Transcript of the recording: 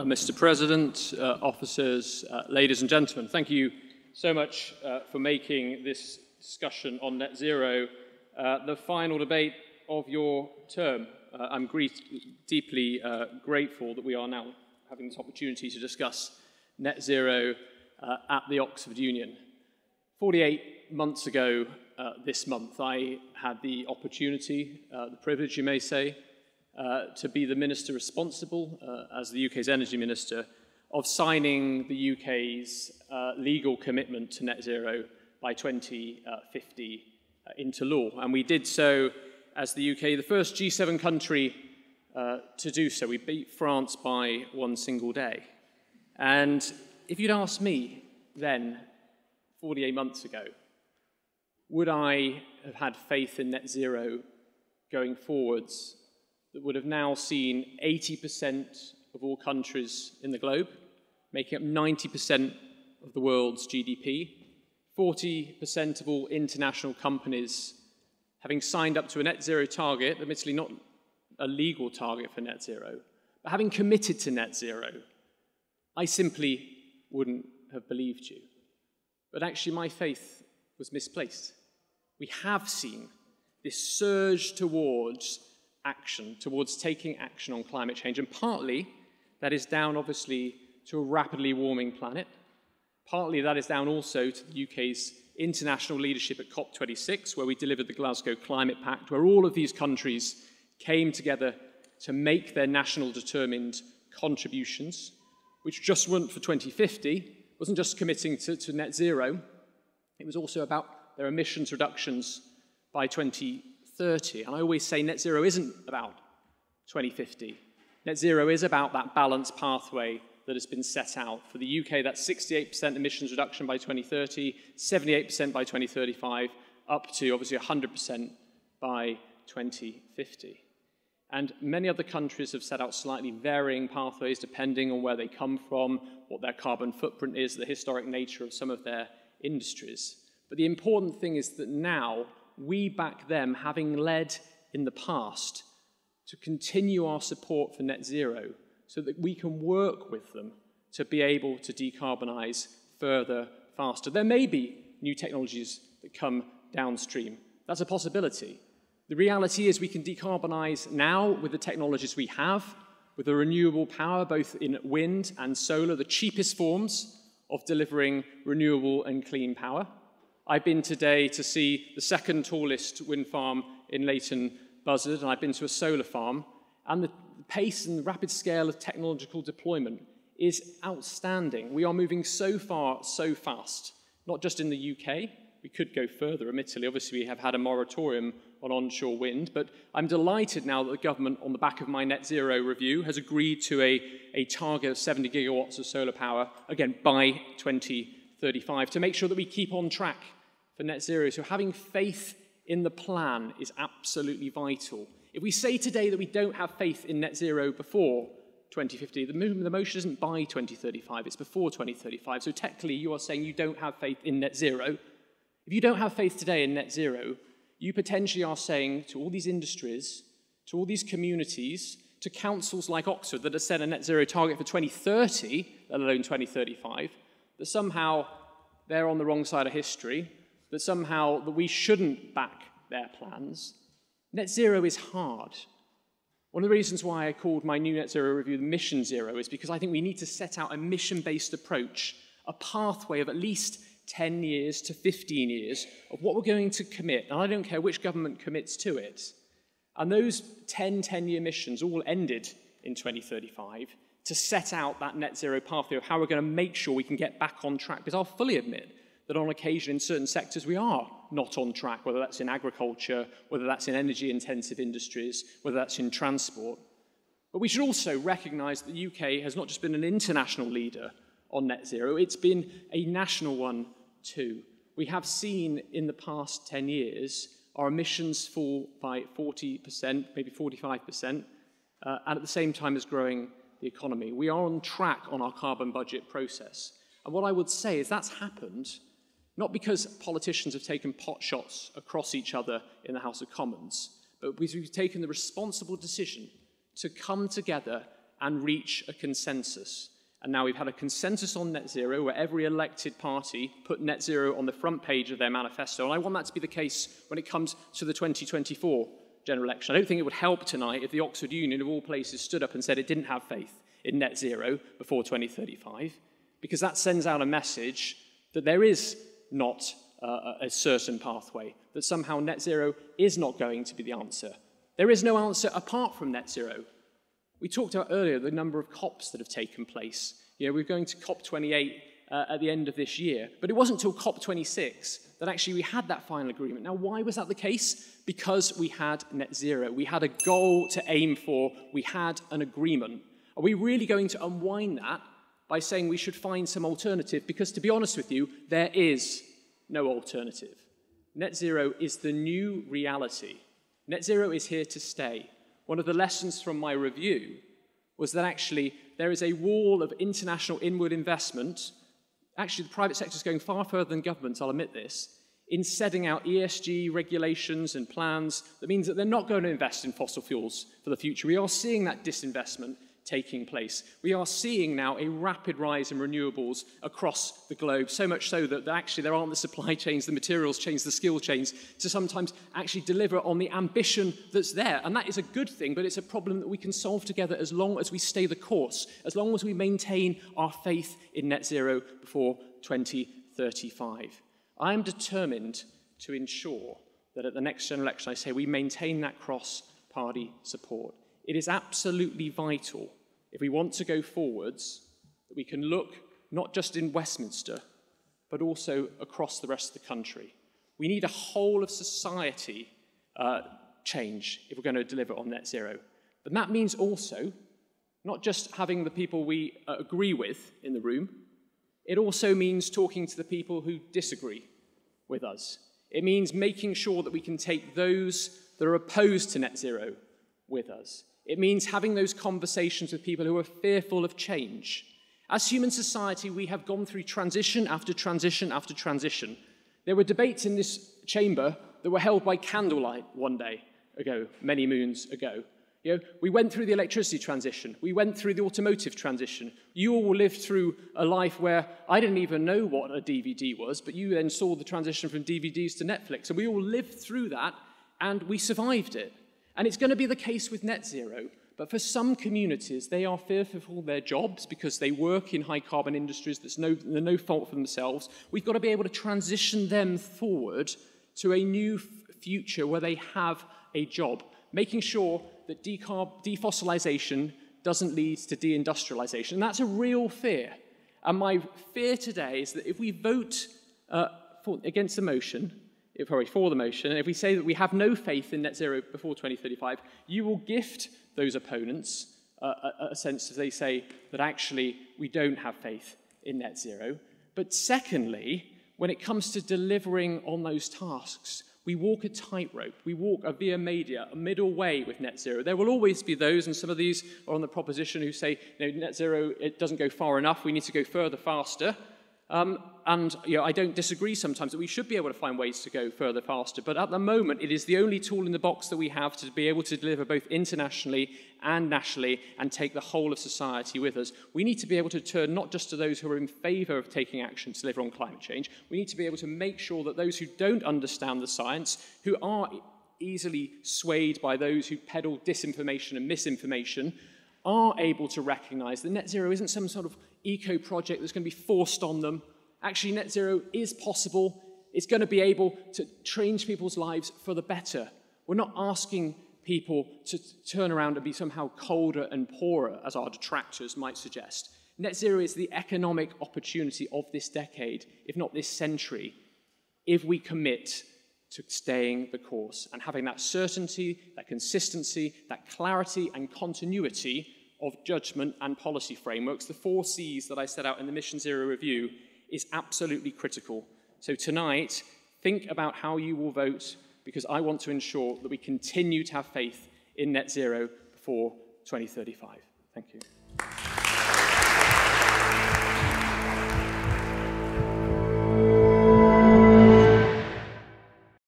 Mr. President, officers, ladies and gentlemen. Thank you so much for making this discussion on net zero the final debate of your term. I'm deeply grateful that we are now having this opportunity to discuss net zero at the Oxford Union. 48 months ago this month, I had the opportunity, the privilege, you may say, to be the minister responsible, as the UK's energy minister, of signing the UK's legal commitment to net zero by 2050 into law. And we did so as the UK, the first G7 country to do so. We beat France by one single day. And if you'd asked me then, 48 months ago, would I have had faith in net zero going forwards that would have now seen 80% of all countries in the globe, making up 90% of the world's GDP, 40% of all international companies having signed up to a net zero target, admittedly not a legal target for net zero, but having committed to net zero, I simply wouldn't have believed you. But actually my faith was misplaced. We have seen this surge towards action, towards taking action on climate change, and partly that is down obviously to a rapidly warming planet. Partly that is down also to the UK's international leadership at COP26, where we delivered the Glasgow Climate Pact, where all of these countries came together to make their national determined contributions, which just weren't for 2050, wasn't just committing to net zero, it was also about their emissions reductions by 2030. And I always say net zero isn't about 2050. Net zero is about that balanced pathway that has been set out. For the UK, that's 68% emissions reduction by 2030, 78% by 2035, up to obviously 100% by 2050. And many other countries have set out slightly varying pathways depending on where they come from, what their carbon footprint is, the historic nature of some of their industries. But the important thing is that now we back them, having led in the past, to continue our support for net zero so that we can work with them to be able to decarbonise further, faster. There may be new technologies that come downstream. That's a possibility. The reality is we can decarbonise now with the technologies we have, with the renewable power, both in wind and solar, the cheapest forms of delivering renewable and clean power. I've been today to see the second tallest wind farm in Leighton Buzzard, and I've been to a solar farm, and the pace and rapid scale of technological deployment is outstanding. We are moving so far, so fast, not just in the UK. We could go further, admittedly. Obviously, we have had a moratorium on onshore wind, but I'm delighted now that the government, on the back of my net zero review, has agreed to a target of 70 gigawatts of solar power, again, by 2035, to make sure that we keep on track for net zero. So having faith in the plan is absolutely vital. If we say today that we don't have faith in net zero before 2050, the motion isn't by 2035, it's before 2035. So technically, you are saying you don't have faith in net zero. If you don't have faith today in net zero, you potentially are saying to all these industries, to all these communities, to councils like Oxford that have set a net zero target for 2030, let alone 2035, that somehow they're on the wrong side of history, that somehow that we shouldn't back their plans. Net zero is hard. One of the reasons why I called my new net zero review the Mission Zero is because I think we need to set out a mission-based approach, a pathway of at least 10 years to 15 years of what we're going to commit, and I don't care which government commits to it. And those 10-year missions all ended in 2035 to set out that net zero pathway of how we're going to make sure we can get back on track. Because I'll fully admit that on occasion in certain sectors we are not on track, whether that's in agriculture, whether that's in energy-intensive industries, whether that's in transport. But we should also recognise that the UK has not just been an international leader on net zero, it's been a national one too. We have seen in the past 10 years our emissions fall by 40%, maybe 45%, and at the same time as growing the economy. We are on track on our carbon budget process. And what I would say is that's happened not because politicians have taken pot shots across each other in the House of Commons, but because we've taken the responsible decision to come together and reach a consensus. And now we've had a consensus on net zero where every elected party put net zero on the front page of their manifesto. And I want that to be the case when it comes to the 2024 general election. I don't think it would help tonight if the Oxford Union, of all places, stood up and said it didn't have faith in net zero before 2035, because that sends out a message that there is not a certain pathway, that somehow net zero is not going to be the answer. There is no answer apart from net zero. We talked about earlier the number of COPs that have taken place. You know, we're going to COP28 at the end of this year, but it wasn't until COP26 that actually we had that final agreement. Now, why was that the case? Because we had net zero. We had a goal to aim for. We had an agreement. Are we really going to unwind that by saying we should find some alternative? Because to be honest with you, there is no alternative. Net zero is the new reality. Net zero is here to stay. One of the lessons from my review was that actually there is a wall of international inward investment. Actually, the private sector is going far further than governments, I'll admit this, in setting out ESG regulations and plans that means that they're not going to invest in fossil fuels for the future. We are seeing that disinvestment taking place. We are seeing now a rapid rise in renewables across the globe, so much so that actually there aren't the supply chains, the materials chains, the skill chains to sometimes actually deliver on the ambition that's there. And that is a good thing, but it's a problem that we can solve together as long as we stay the course, as long as we maintain our faith in net zero before 2035. I am determined to ensure that at the next general election, I say we maintain that cross-party support. It is absolutely vital, if we want to go forwards, that we can look not just in Westminster, but also across the rest of the country. We need a whole of society change if we're going to deliver on net zero. But that means also not just having the people we agree with in the room, it also means talking to the people who disagree with us. It means making sure that we can take those that are opposed to net zero with us. It means having those conversations with people who are fearful of change. As human society, we have gone through transition after transition after transition. There were debates in this chamber that were held by candlelight one day ago, many moons ago. You know, we went through the electricity transition. We went through the automotive transition. You all lived through a life where I didn't even know what a DVD was, but you then saw the transition from DVDs to Netflix. And we all lived through that, and we survived it. And it's going to be the case with net zero, but for some communities, they are fearful of their jobs because they work in high-carbon industries that's no fault for themselves. We've got to be able to transition them forward to a new future where they have a job, making sure that defossilization doesn't lead to deindustrialization. And that's a real fear. And my fear today is that if we vote against the motion, for the motion, and if we say that we have no faith in net zero before 2035, you will gift those opponents a sense as they say that actually we don't have faith in net zero. But secondly, when it comes to delivering on those tasks, we walk a tightrope. We walk a via media, a middle way with net zero. There will always be those, and some of these are on the proposition, who say, no, net zero, it doesn't go far enough, we need to go further, faster. And you know, I don't disagree sometimes that we should be able to find ways to go further, faster. But at the moment, it is the only tool in the box that we have to be able to deliver both internationally and nationally and take the whole of society with us. We need to be able to turn not just to those who are in favour of taking action to deliver on climate change. We need to be able to make sure that those who don't understand the science, who are easily swayed by those who peddle disinformation and misinformation, are able to recognise that net zero isn't some sort of eco-project that's going to be forced on them. Actually, net zero is possible. It's going to be able to change people's lives for the better. We're not asking people to turn around and be somehow colder and poorer, as our detractors might suggest. Net zero is the economic opportunity of this decade, if not this century, if we commit to staying the course and having that certainty, that consistency, that clarity and continuity of judgment and policy frameworks. The 4 C's that I set out in the Mission Zero review is absolutely critical. So tonight, think about how you will vote, because I want to ensure that we continue to have faith in net zero before 2035. Thank you.